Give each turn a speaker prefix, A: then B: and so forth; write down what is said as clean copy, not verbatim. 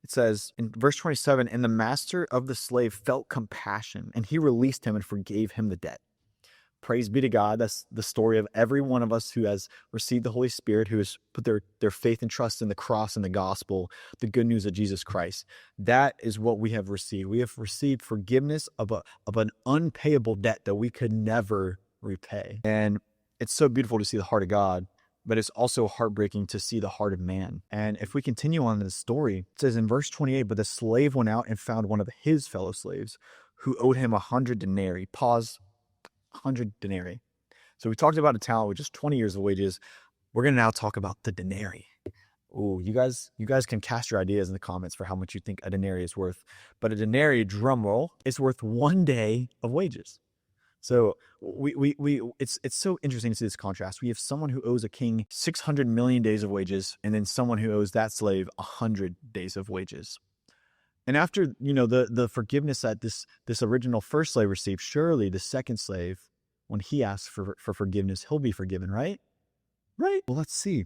A: It says in verse 27, and the master of the slave felt compassion, and he released him and forgave him the debt. Praise be to God. That's the story of every one of us who has received the Holy Spirit, who has put their faith and trust in the cross and the gospel, the good news of Jesus Christ. That is what we have received. We have received forgiveness of an unpayable debt that we could never repay. And it's so beautiful to see the heart of God, but it's also heartbreaking to see the heart of man. And if we continue on this story, it says in verse 28, but the slave went out and found one of his fellow slaves who owed him 100 denarii. Pause. 100 denarii. So we talked about a talent, which is 20 years of wages. We're going to now talk about the denarii. Oh, you guys can cast your ideas in the comments for how much you think a denarii is worth. But a denarii, drum roll, is worth 1 day of wages. So it's so interesting to see this contrast. We have someone who owes a king 600 million days of wages, and then someone who owes that slave 100 days of wages. And after, the forgiveness that this original first slave received, surely the second slave, when he asks for forgiveness, he'll be forgiven, right? Right? Well, let's see.